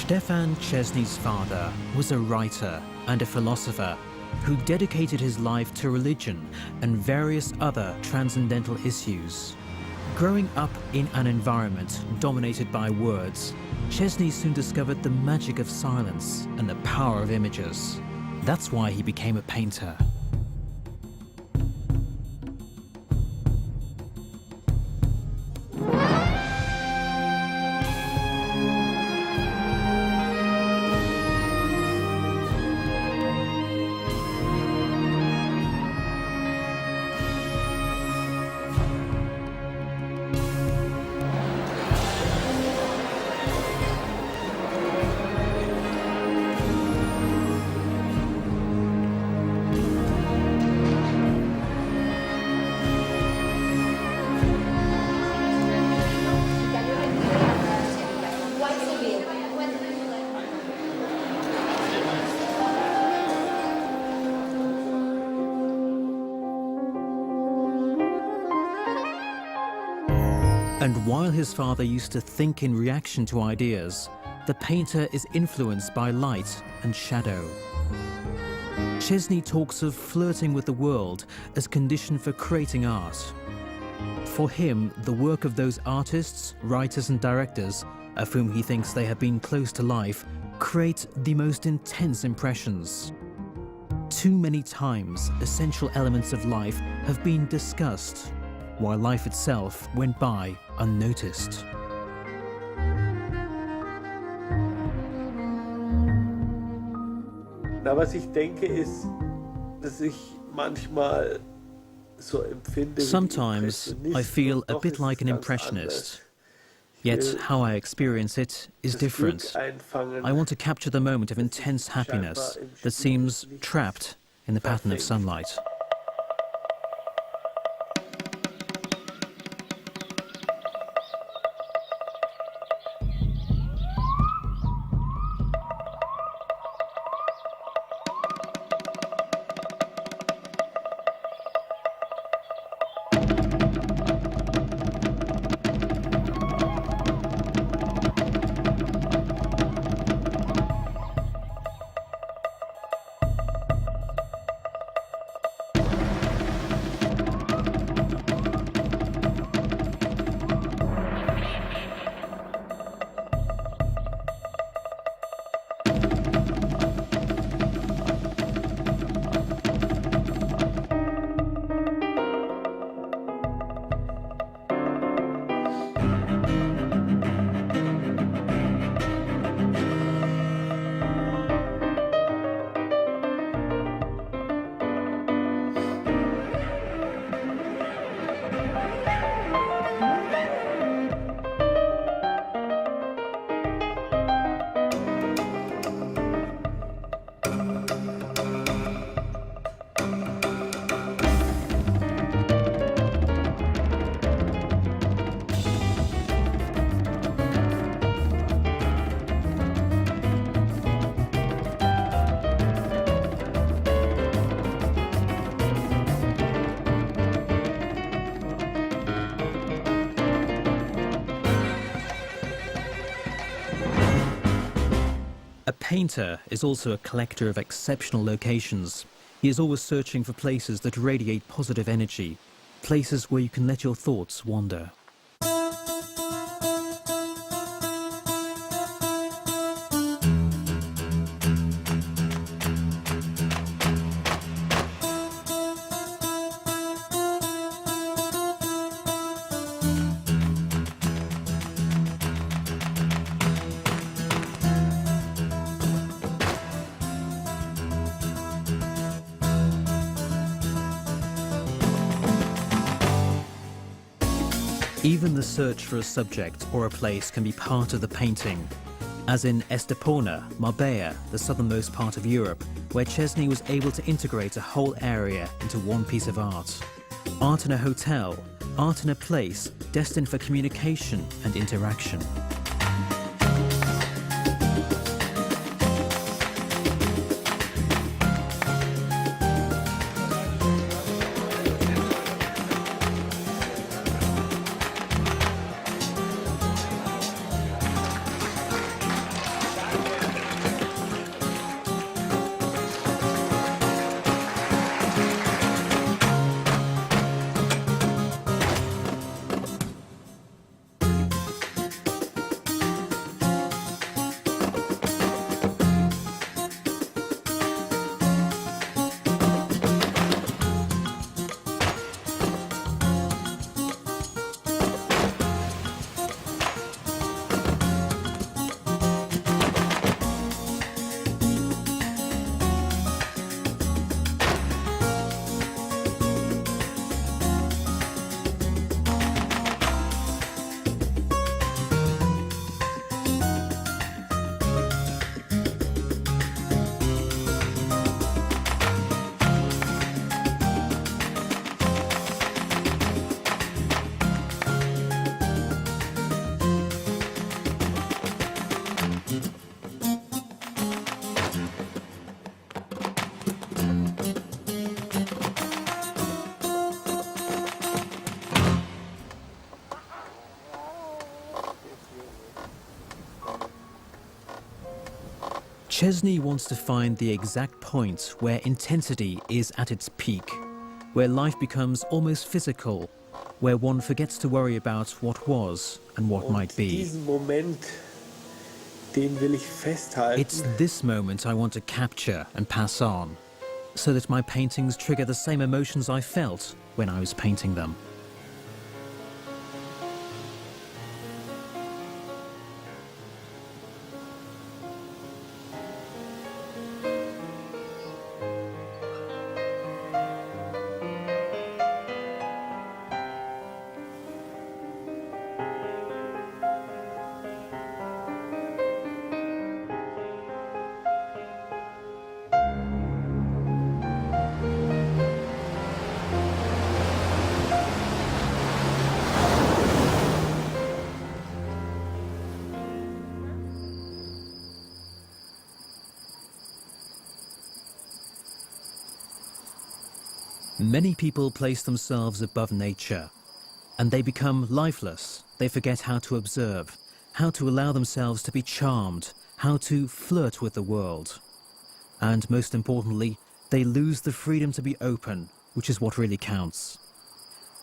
Stephan Szczesny's father was a writer and a philosopher who dedicated his life to religion and various other transcendental issues. Growing up in an environment dominated by words, Szczesny soon discovered the magic of silence and the power of images. That's why he became a painter. And while his father used to think in reaction to ideas, the painter is influenced by light and shadow. Szczesny talks of flirting with the world as condition for creating art. For him, the work of those artists, writers and directors, of whom he thinks they have been close to life, create the most intense impressions. Too many times, essential elements of life have been discussed, while life itself went by unnoticed. Na, was ich denke ist, dass ich manchmal so empfinde. Sometimes I feel a bit like an impressionist. Yet how I experience it is different. I want to capture the moment of intense happiness that seems trapped in the pattern of sunlight. A painter is also a collector of exceptional locations. He is always searching for places that radiate positive energy, places where you can let your thoughts wander. Even the search for a subject or a place can be part of the painting, as in Estepona, Marbella, the southernmost part of Europe, where Szczesny was able to integrate a whole area into one piece of art. Art in a hotel, art in a place destined for communication and interaction. Szczesny wants to find the exact point where intensity is at its peak, where life becomes almost physical, where one forgets to worry about what was and what might be. Diesen Moment, den will ich festhalten. It's this moment I want to capture and pass on, so that my paintings trigger the same emotions I felt when I was painting them. Many people place themselves above nature, and they become lifeless. They forget how to observe, how to allow themselves to be charmed, how to flirt with the world. And most importantly, they lose the freedom to be open, which is what really counts.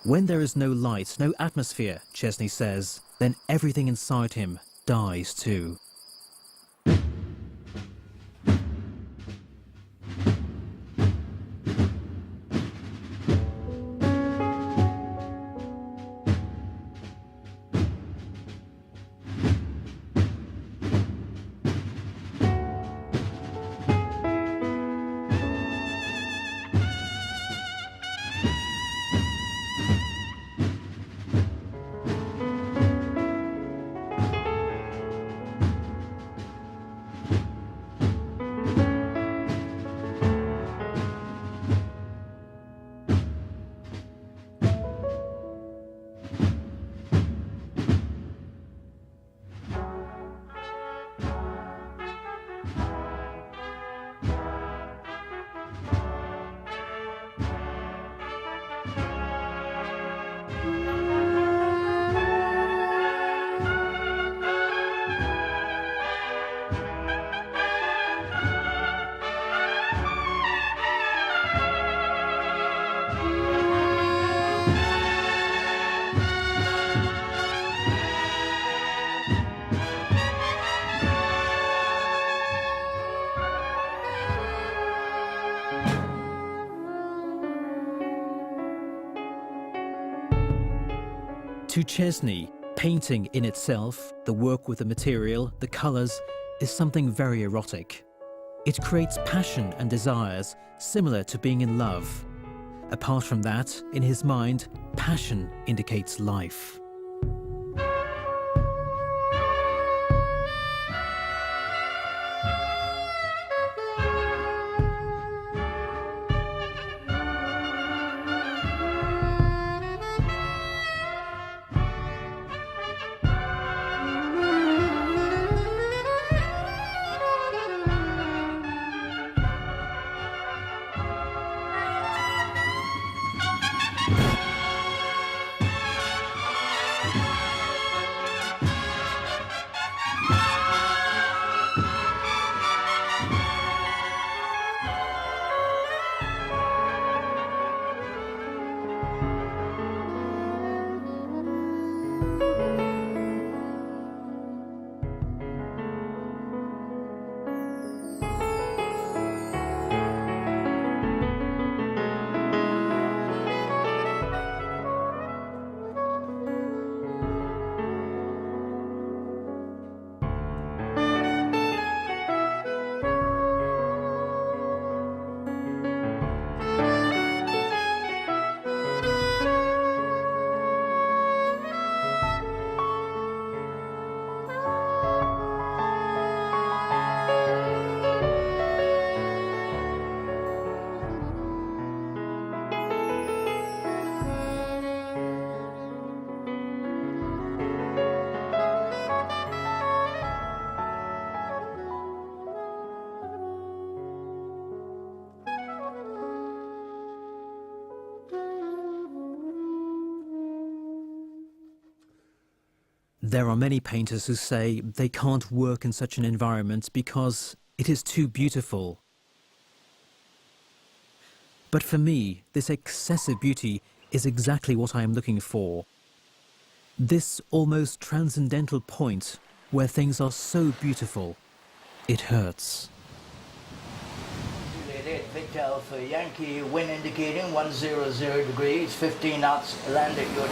When there is no light, no atmosphere, Szczesny says, then everything inside him dies too. To Szczesny, painting in itself, the work with the material, the colours, is something very erotic. It creates passion and desires similar to being in love. Apart from that, in his mind, passion indicates life. There are many painters who say they can't work in such an environment because it is too beautiful. But for me, this excessive beauty is exactly what I am looking for. This almost transcendental point where things are so beautiful, it hurts. Victor Alpha Yankee, wind indicating 100 degrees, 15 knots, land at your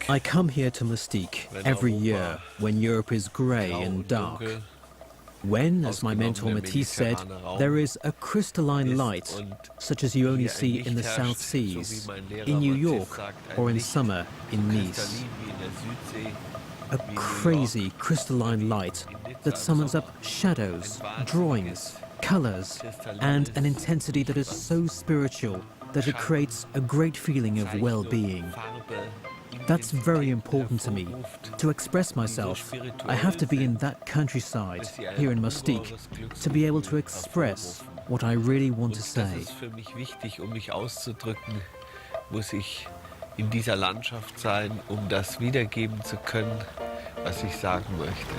I come here to Mustique every year when Europe is grey and dark. When, as my mentor Matisse said, there is a crystalline light, such as you only see in the South Seas, in New York, or in summer in Nice. A crazy crystalline light that summons up shadows, drawings, colours, and an intensity that is so spiritual that it creates a great feeling of well-being. That's very important to me. To express myself, I have to be in that countryside, here in Mustique, to be able to express what I really want to say. Muss ich in dieser Landschaft sein, das wiedergeben zu können, was ich sagen möchte.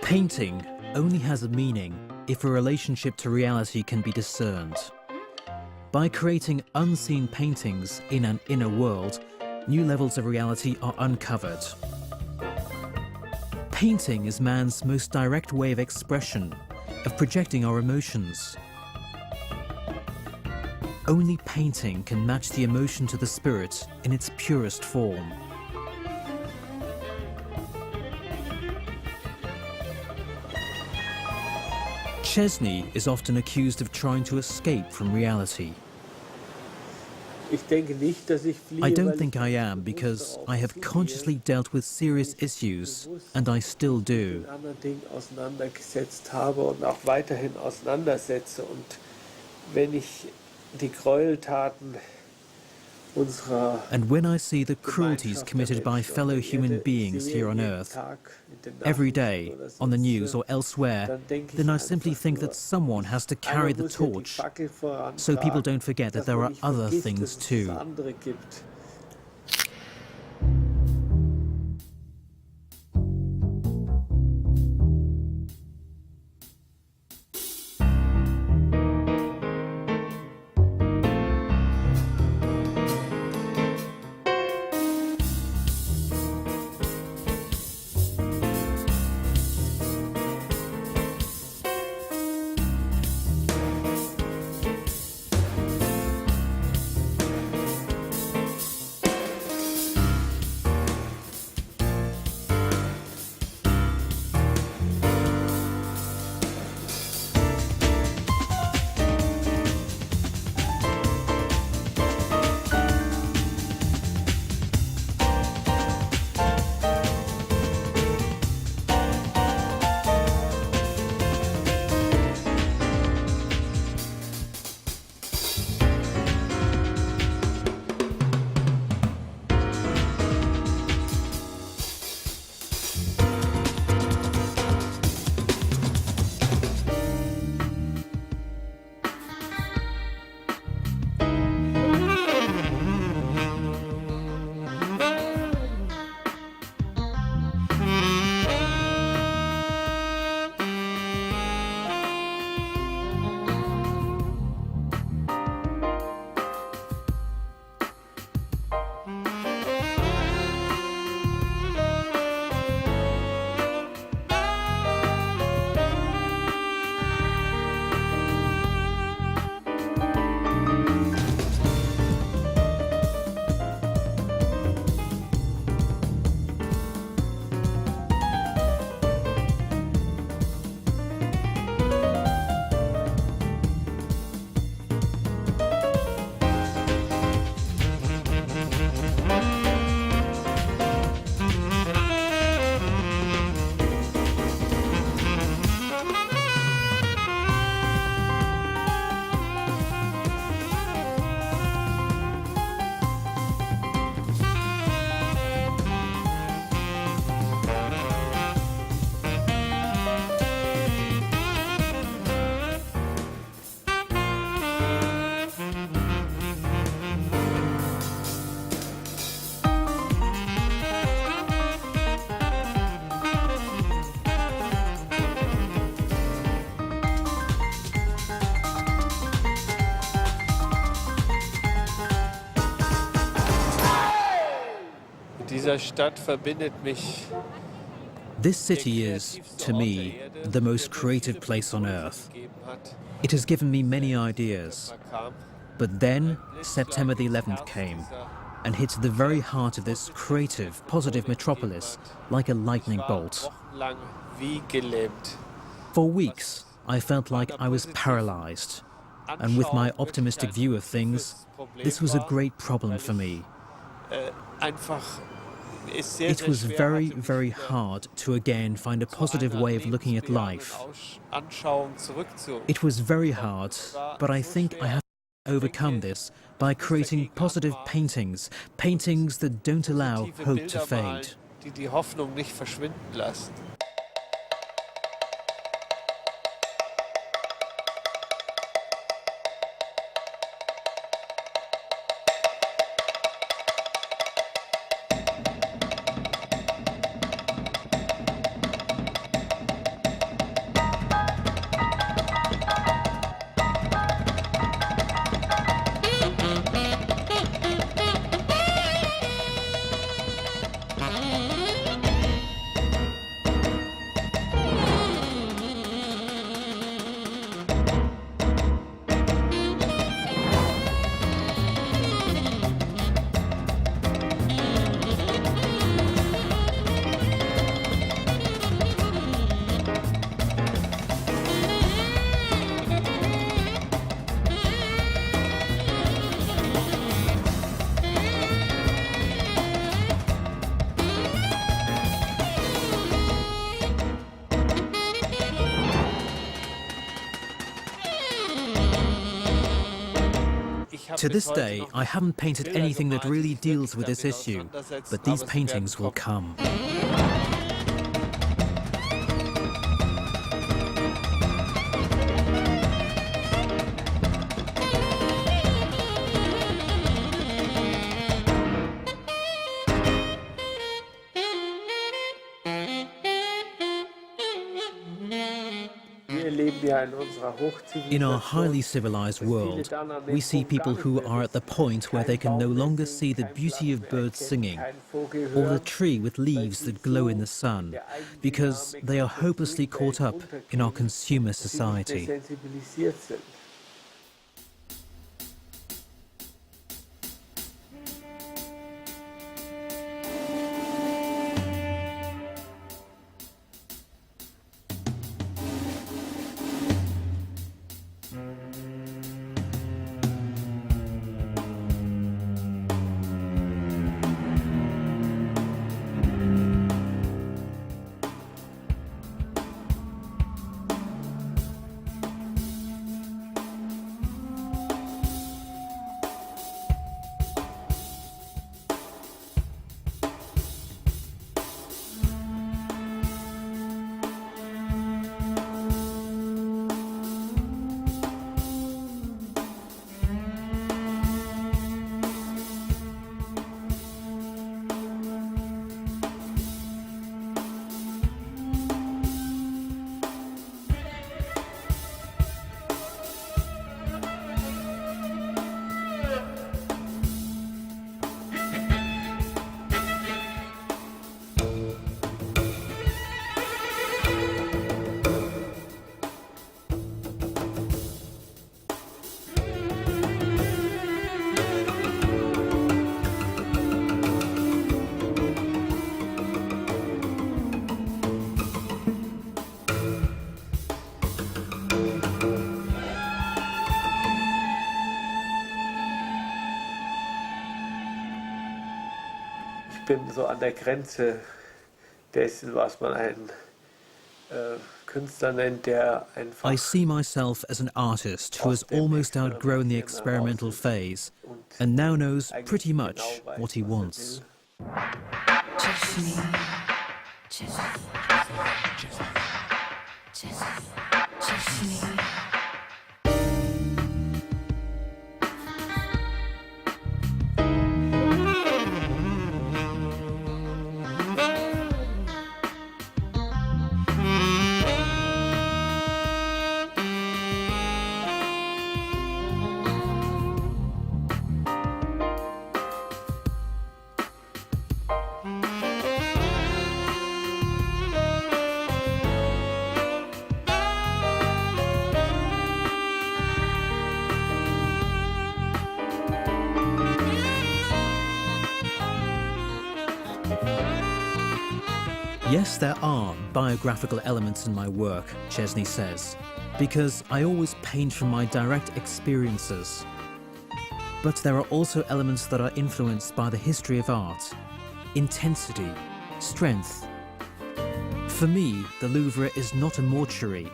Painting only has a meaning if a relationship to reality can be discerned. By creating unseen paintings in an inner world, new levels of reality are uncovered. Painting is man's most direct way of expression, of projecting our emotions. Only painting can match the emotion to the spirit in its purest form. Szczesny is often accused of trying to escape from reality. I don't think I am, because I have consciously dealt with serious issues, and I still do. And when I see the cruelties committed by fellow human beings here on Earth, every day, on the news or elsewhere, then I simply think that someone has to carry the torch, so people don't forget that there are other things too. This city is, to me, the most creative place on earth. It has given me many ideas. But then, September the 11th came and hit the very heart of this creative, positive metropolis like a lightning bolt. For weeks, I felt like I was paralyzed. And with my optimistic view of things, this was a great problem for me. It was very, very hard to again find a positive way of looking at life. It was very hard, but I think I have to overcome this by creating positive paintings, paintings that don't allow hope to fade. To this day, I haven't painted anything that really deals with this issue, but these paintings will come. In our highly civilized world, we see people who are at the point where they can no longer see the beauty of birds singing or a tree with leaves that glow in the sun because they are hopelessly caught up in our consumer society. Ich bin so an der Grenze dessen, was man einen Künstler nennt, der einfach. I see myself as an artist who has almost outgrown the experimental phase and now knows pretty much what he wants. Yes, there are biographical elements in my work, Szczesny says, because I always paint from my direct experiences. But there are also elements that are influenced by the history of art, intensity, strength. For me, the Louvre is not a mortuary.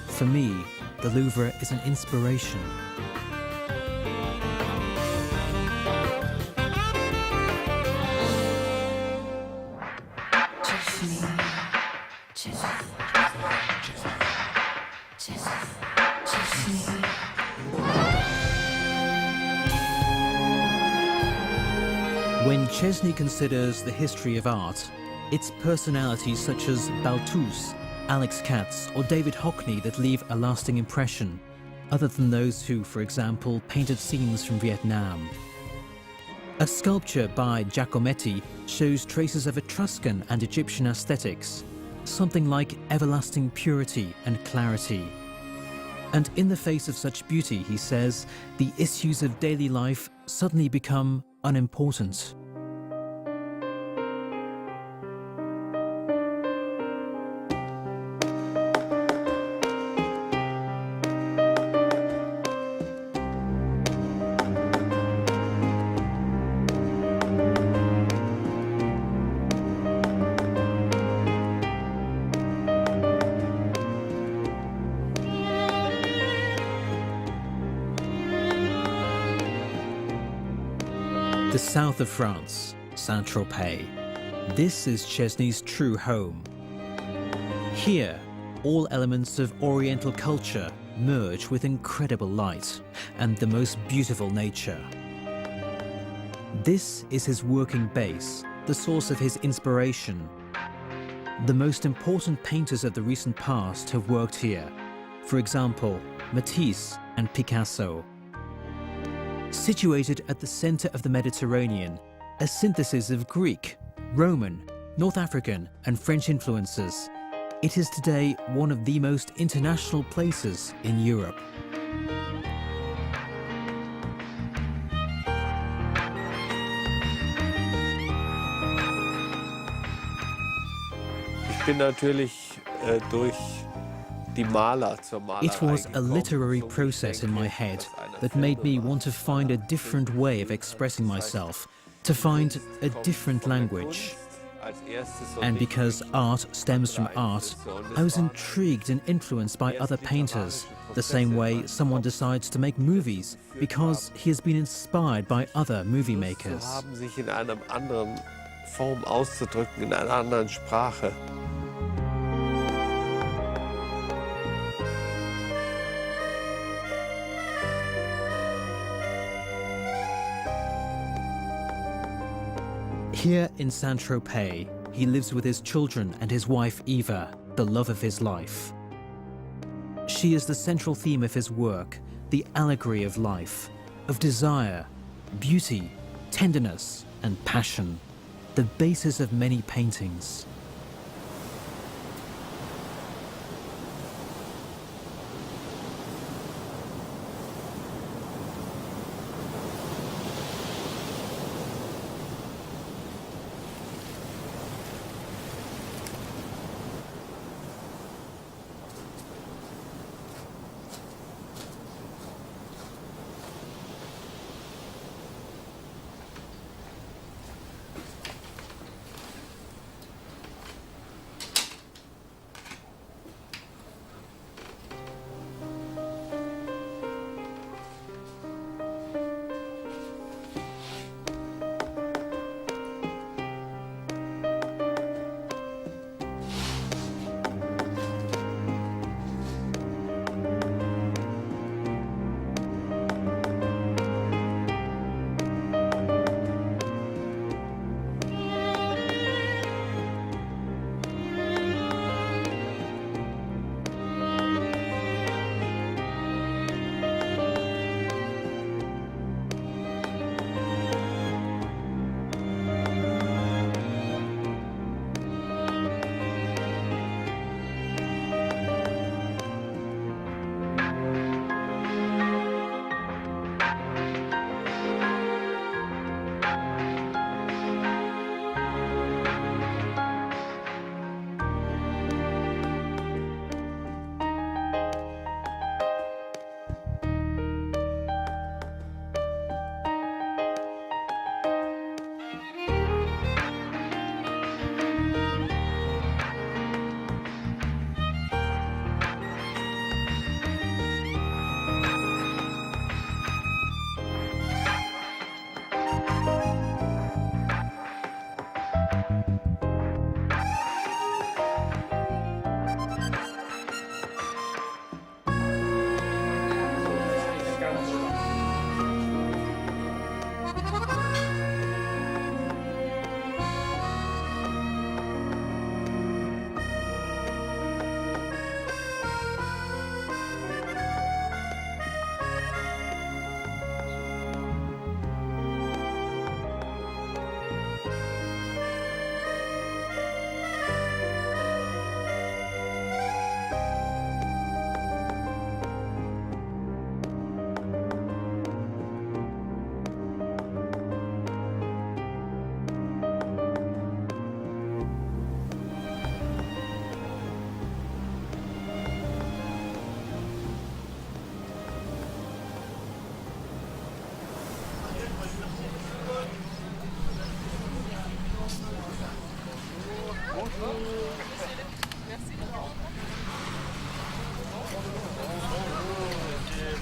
For me, the Louvre is an inspiration. When Szczesny considers the history of art, it's personalities such as Balthus, Alex Katz or David Hockney that leave a lasting impression, other than those who, for example, painted scenes from Vietnam. A sculpture by Giacometti shows traces of Etruscan and Egyptian aesthetics, something like everlasting purity and clarity. And in the face of such beauty, he says, the issues of daily life suddenly become unimportant. The south of France, Saint-Tropez. This is Szczesny's true home. Here, all elements of Oriental culture merge with incredible light and the most beautiful nature. This is his working base, the source of his inspiration. The most important painters of the recent past have worked here. For example, Matisse and Picasso. Situated at the center of the Mediterranean, a synthesis of Greek, Roman, North African and French influences, it is today one of the most international places in Europe. Ich bin natürlich durch die Maler zur Malerei It was a gekommen. literary So wie ich process in my denke, head dass einer that made me Filme want to find a different way of expressing myself, to find a different language. als erstes so And nicht because art stems from art, I was intrigued and influenced by other painters, the same way someone decides to make movies because he has been inspired by other movie zu makers. haben, sich in einer anderen Form auszudrücken, in einer anderen Sprache. Here in Saint-Tropez, he lives with his children and his wife Eva, the love of his life. She is the central theme of his work, the allegory of life, of desire, beauty, tenderness and passion, the basis of many paintings.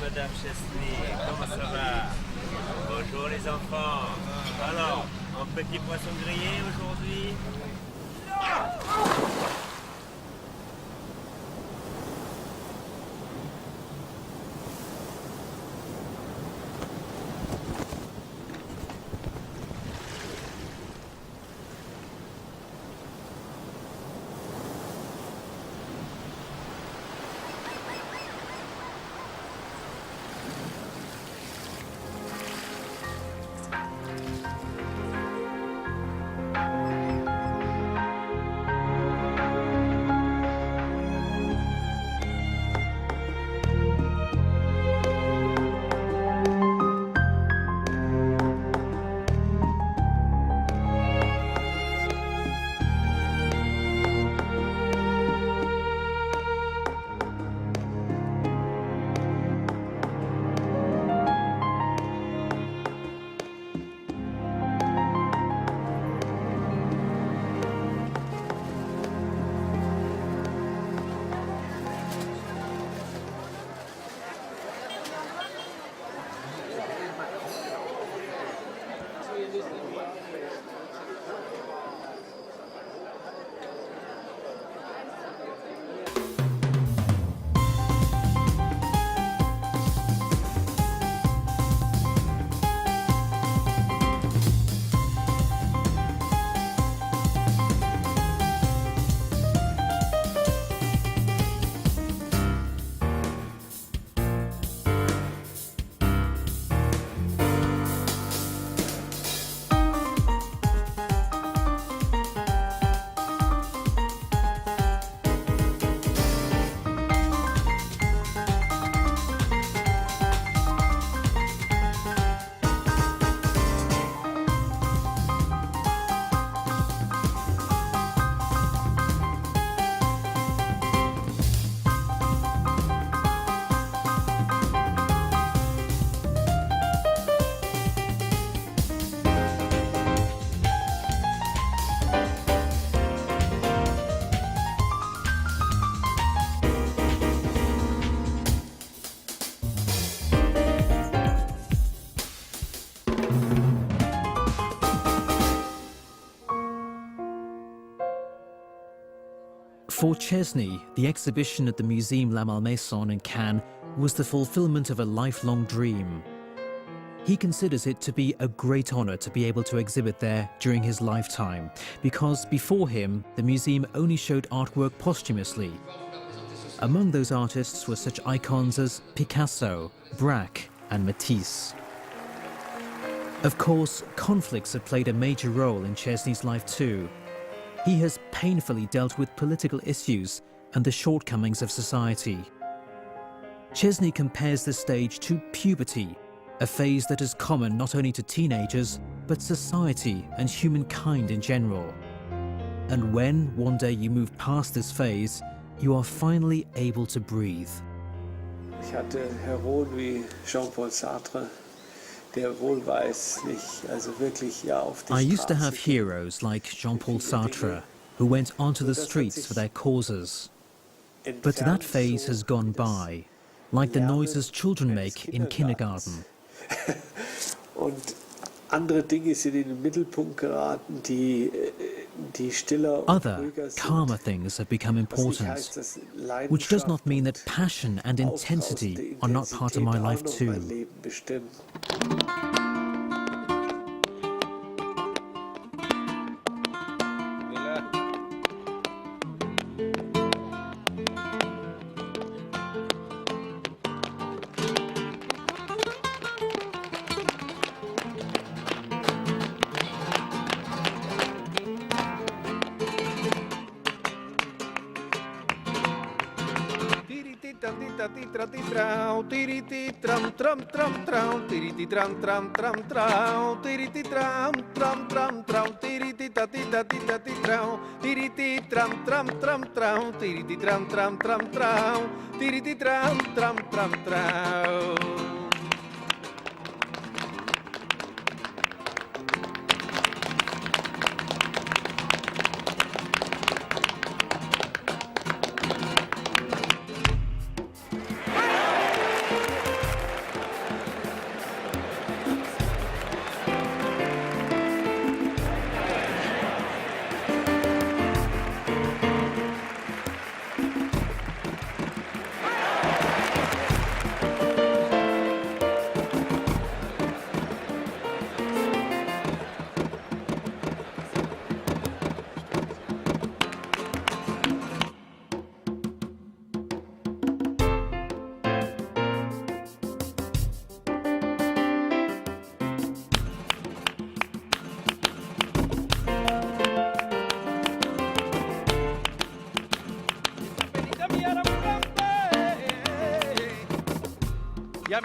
Madame Szczesny, comment ça va? Bonjour les enfants. Alors, un petit poisson grillé aujourd'hui. For Szczesny, the exhibition at the Muséum La Malmaison in Cannes was the fulfillment of a lifelong dream. He considers it to be a great honor to be able to exhibit there during his lifetime, because before him, the museum only showed artwork posthumously. Among those artists were such icons as Picasso, Braque, and Matisse. Of course, conflicts have played a major role in Szczesny's life too. He has painfully dealt with political issues and the shortcomings of society. Szczesny compares the stage to puberty, a phase that is common not only to teenagers, but society and humankind in general. And when one day you move past this phase, you are finally able to breathe. Ich hatte Heroen wie Jean-Paul Sartre, der wohlweislich, also wirklich ja auf die I used to Straße have heroes like Jean-Paul Sartre, who went onto the streets for their causes. But that phase has gone by, like the noises children make in kindergarten. Und andere Dinge sind in den Mittelpunkt geraten, die stiller und Other, ruhiger sind. calmer things have become Was nicht important, heißt, dass which does not Leidenschaft mean that und passion and intensity ausbrausende are not part of my Intensität life auch noch mein too. Leben bestimmen.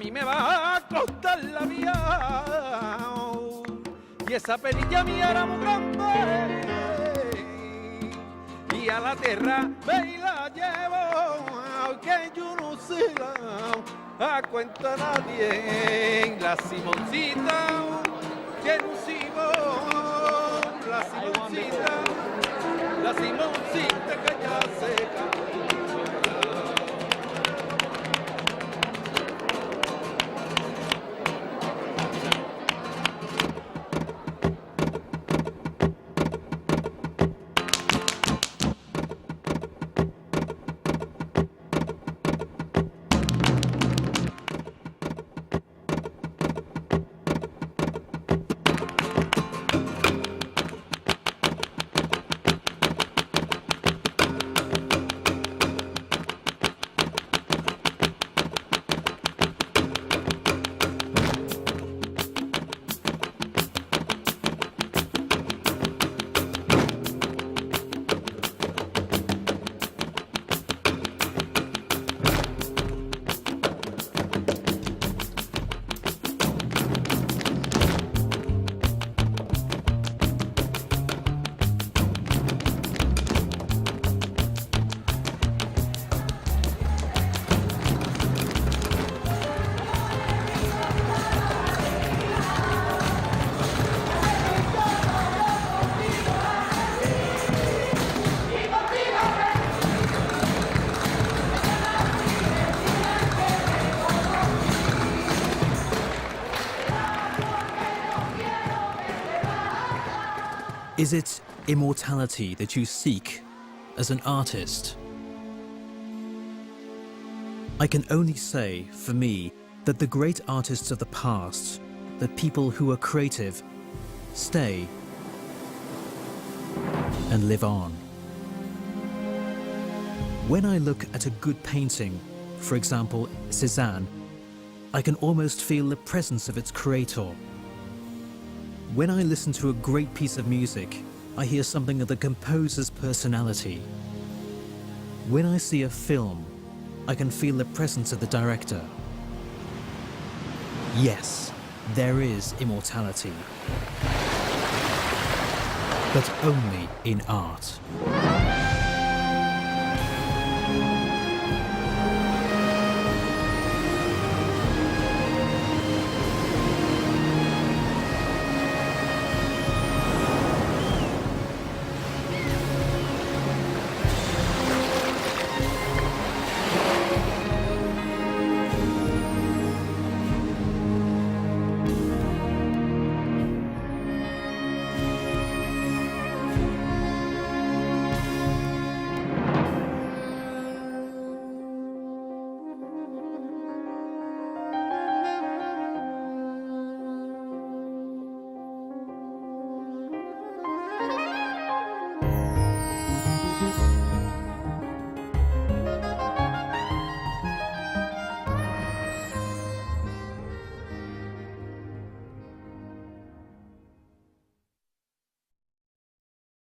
mí me va a costar la vida. Y esa perilla mía era muy grande. Y a la tierra me la llevo, que yo no se la cuenta nadie. La Simoncita tiene un Simón, la Simoncita que ya se cae. Is it immortality that you seek as an artist? I can only say, for me, that the great artists of the past, the people who are creative, stay and live on. When I look at a good painting, for example, Cézanne, I can almost feel the presence of its creator. When I listen to a great piece of music, I hear something of the composer's personality. When I see a film, I can feel the presence of the director. Yes, there is immortality, but only in art.